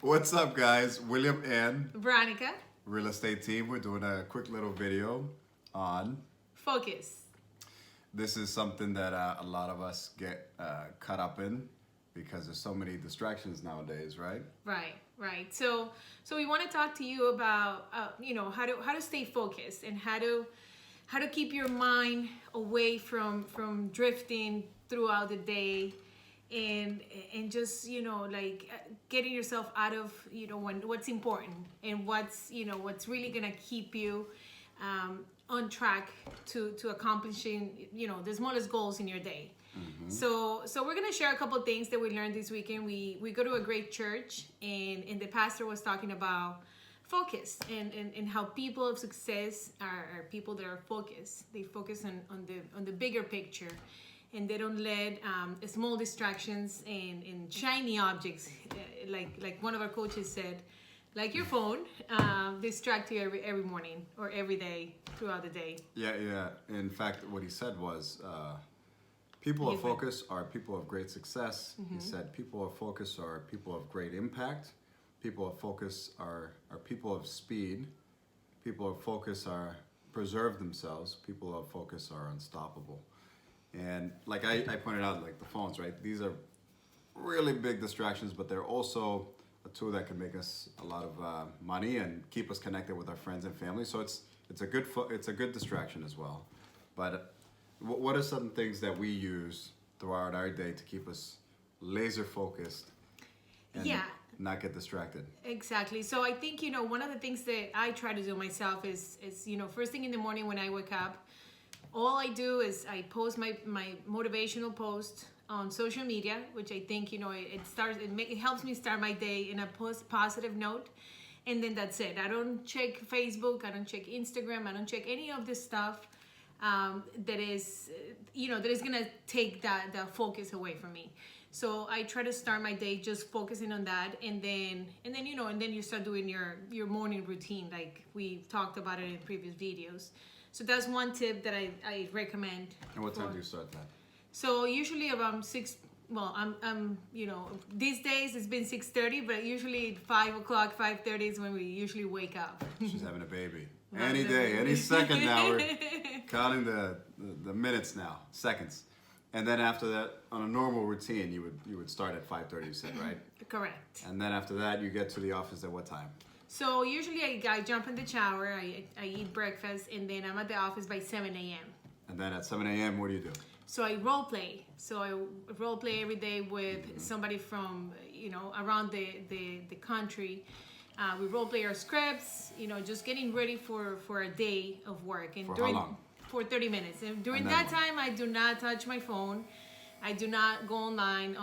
What's up, guys? William and Veronica, Real Estate Team. We're doing a quick little video on focus. this is something that a lot of us get caught up in because there's so many distractions nowadays, right? Right. So we want to talk to you about how to stay focused and how to keep your mind away from drifting throughout the day and just getting yourself out of what's important and what's really gonna keep you on track to accomplishing the smallest goals in your day. So we're gonna share a couple of things that we learned this weekend. We go to a great church, and the pastor was talking about focus and how people of success are people that are focused. They focus on the bigger picture, and they don't let small distractions and shiny objects, like one of our coaches said, like your phone, distract you every morning or every day throughout the day. Yeah. In fact, what he said was people of focus are people of great success. He said people of focus are people of great impact. People of focus are people of speed. People of focus are preserve themselves. People of focus are unstoppable. And like I pointed out, like the phones, right? These are really big distractions, but they're also a tool that can make us a lot of money and keep us connected with our friends and family. So it's a good distraction as well. But what are some things that we use throughout our day to keep us laser focused and not get distracted? Exactly. So I think one of the things that I try to do myself is first thing in the morning when I wake up, all I do is I post my motivational post on social media, which I think it helps me start my day in a positive note, and then that's it. I don't check Facebook, I don't check Instagram, I don't check any of this stuff that is gonna take the focus away from me. So I try to start my day just focusing on that, and then you start doing your morning routine like we've talked about it in previous videos. So that's one tip that I recommend. And what time do you start that? So usually around 6. Well, I'm these days it's been 6:30, but usually 5 o'clock, 5:30 is when we usually wake up. She's having a baby. Any day, any second now. We're counting the minutes now, seconds. And then after that, on a normal routine, you would start at 5:30. You said, right? Correct. And then after that, you get to the office at what time? So usually I jump in the shower, I eat breakfast, and then I'm at the office by 7 a.m. And then at 7 a.m., what do you do? So I role play. So I role play every day with somebody from around the country. We role play our scripts. Just getting ready for a day of work. And how long? For 30 minutes. And during that time, I do not touch my phone. I do not go online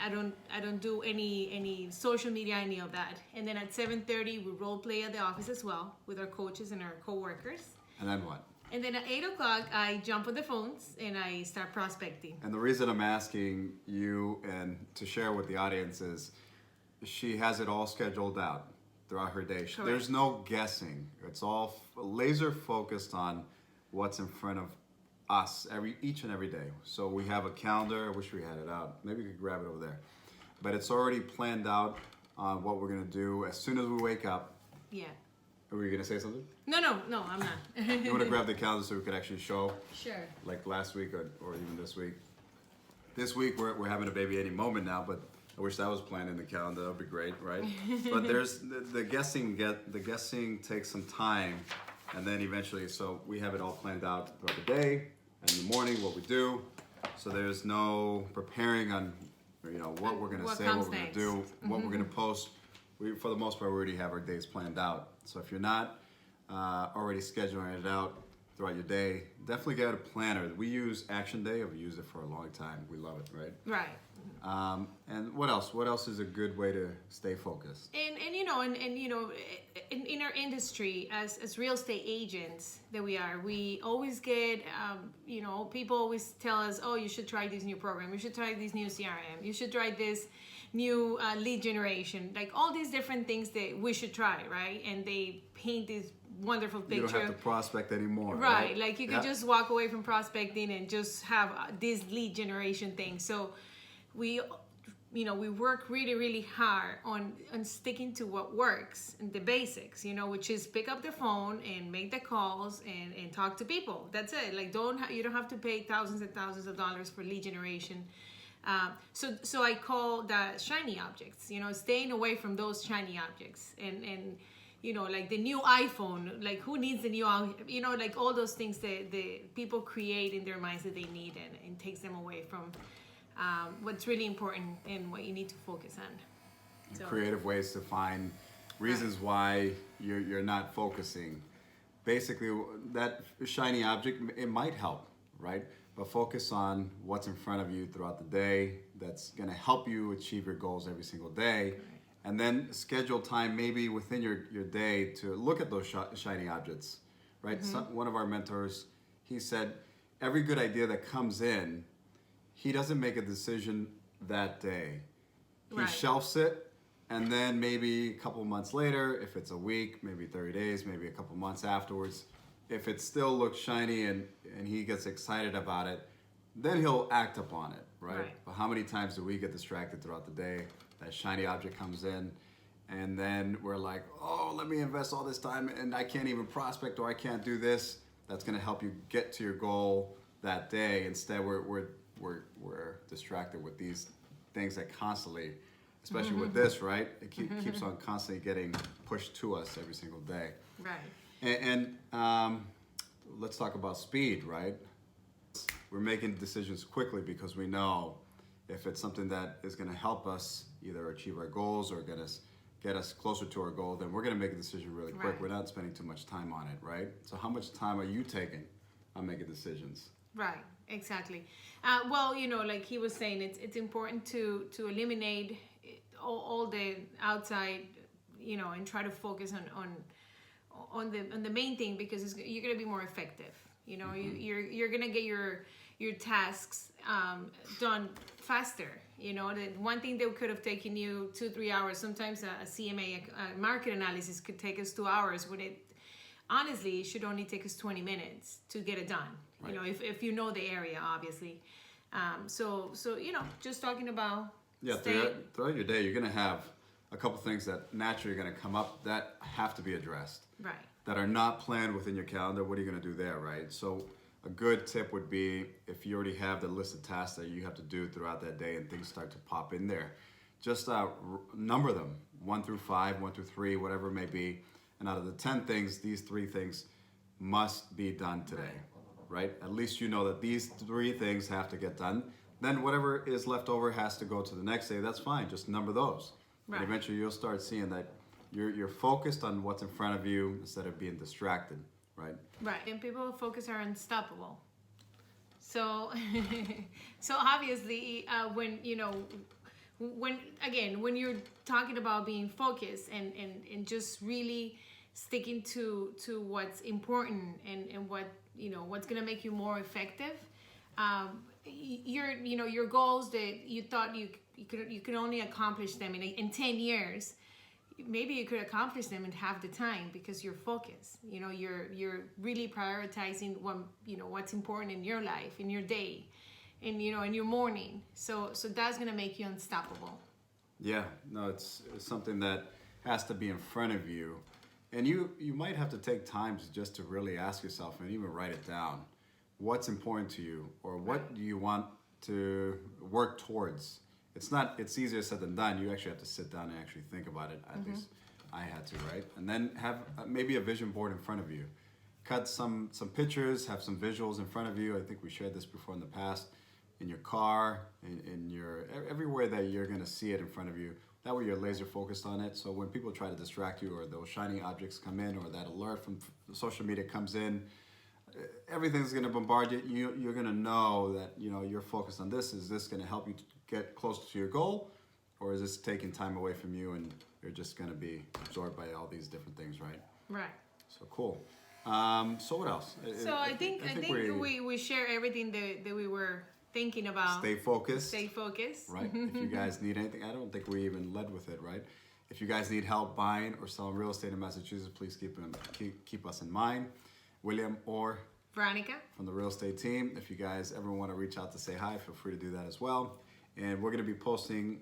I don't do any social media, any of that. And then at 7:30 we role play at the office as well with our coaches and our coworkers. And then what? And then at 8 o'clock I jump on the phones and I start prospecting. And the reason I'm asking you and to share with the audience is she has it all scheduled out throughout her day. Correct. There's no guessing. It's all laser focused on what's in front of us each and every day. So we have a calendar. I wish we had it out. Maybe we could grab it over there. But it's already planned out on what we're gonna do as soon as we wake up. Yeah. Were you gonna say something? No, I'm not. You wanna grab the calendar so we could actually show? Sure. Like last week or even this week. This week we're having a baby any moment now, but I wish that was planned in the calendar. That'd be great, right? But there's the guessing takes some time, and then eventually, so we have it all planned out throughout the day. In the morning, what we do, so there's no preparing on, what we're gonna say, what we're gonna do, what we're gonna post. We, for the most part, we already have our days planned out. So if you're not already scheduling it out throughout your day, definitely get a planner. We use Action Day. I've used it for a long time. We love it, right? Right. And what else? What else is a good way to stay focused? And in our industry as real estate agents that we are, we always get people always tell us, oh, you should try this new program, you should try this new CRM, you should try this new lead generation, like all these different things that we should try, right? And they paint this wonderful picture. You don't have to prospect anymore, right? Like you can just walk away from prospecting and just have this lead generation thing. So we we work really, really hard on sticking to what works and the basics, which is pick up the phone and make the calls and talk to people. That's it. Like, you don't have to pay thousands and thousands of dollars for lead generation. So I call that shiny objects, staying away from those shiny objects and like the new iPhone, like who needs the new, like all those things that the people create in their minds that they need and takes them away from what's really important and what you need to focus on. So, creative ways to find reasons why you're not focusing. Basically, that shiny object, it might help, right? But focus on what's in front of you throughout the day that's going to help you achieve your goals every single day. Right. And then schedule time maybe within your day to look at those shiny objects, right? One of our mentors, he said, every good idea that comes in, he doesn't make a decision that day. He shelves it, and then maybe a couple months later, if it's a week, maybe 30 days, maybe a couple months afterwards, if it still looks shiny and he gets excited about it, then he'll act upon it, right? But how many times do we get distracted throughout the day? That shiny object comes in, and then we're like, oh, let me invest all this time, and I can't even prospect, or I can't do this. That's going to help you get to your goal that day. Instead, we're distracted with these things that constantly, especially with this, right? It keeps on constantly getting pushed to us every single day. Right. And let's talk about speed, right? We're making decisions quickly because we know if it's something that is going to help us either achieve our goals or get us closer to our goal, then we're going to make a decision really quick. We're not spending too much time on it, right? So how much time are you taking on making decisions? Right, exactly. Well, like he was saying, it's important to eliminate all the outside, and try to focus on the main thing, because you're gonna be more effective. You're gonna get your tasks done faster. The one thing that could have taken you 2-3 hours, sometimes a CMA, a market analysis, could take us 2 hours, when it honestly should only take us 20 minutes to get it done. Right. If you know the area, obviously. So just talking about throughout your day, you're gonna have a couple things that naturally are gonna come up that have to be addressed. Right. That are not planned within your calendar. What are you gonna do there, right? So a good tip would be, if you already have the list of tasks that you have to do throughout that day and things start to pop in there, just number them 1 through 5, 1 through 3, whatever it may be. And out of the 10 things, these 3 things must be done today, right? At least you know that these 3 things have to get done. Then whatever is left over has to go to the next day. That's fine. Just number those. Right. And eventually you'll start seeing that you're focused on what's in front of you instead of being distracted, right? Right. And people who focus are unstoppable. So, so obviously, when you're talking about being focused and just really sticking to what's important and what what's gonna make you more effective, your goals that you thought you could only accomplish them in 10 years, maybe you could accomplish them in half the time, because you're focused. You're really prioritizing what's important in your life, in your day, in your morning. So that's gonna make you unstoppable. Yeah, no, it's something that has to be in front of you, and you might have to take time just to really ask yourself and even write it down. What's important to you, or what do you want to work towards? It's easier said than done. You actually have to sit down and actually think about it. At least I had to, right? And then have maybe a vision board in front of you. Cut some pictures, have some visuals in front of you. I think we shared this before in the past. In your car, in your everywhere that you're gonna see it in front of you. That way you're laser focused on it. So when people try to distract you, or those shiny objects come in, or that alert from social media comes in, everything's gonna bombard you. You're gonna know that you're focused on this. Is this gonna help you get closer to your goal, or is this taking time away from you and you're just gonna be absorbed by all these different things, right? Right. So cool. So what else? So I think we share everything that we were thinking about. Stay focused. Stay focused. Right. If you guys need anything, I don't think we even led with it, right? If you guys need help buying or selling real estate in Massachusetts, please keep us in mind. William or Veronica from the real estate team. If you guys ever want to reach out to say hi, feel free to do that as well. And we're going to be posting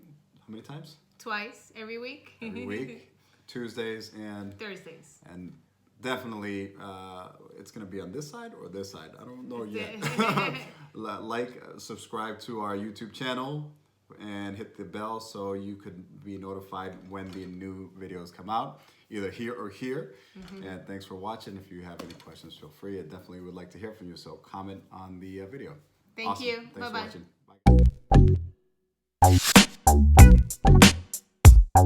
many times? Twice every week. Every week, Tuesdays and Thursdays. And definitely, it's going to be on this side or this side. I don't know yet. Like, subscribe to our YouTube channel and hit the bell so you could be notified when the new videos come out, either here or here. And thanks for watching. If you have any questions, feel free. I definitely would like to hear from you. So comment on the video. Thank you. Thanks Bye-bye. for watching. Bye.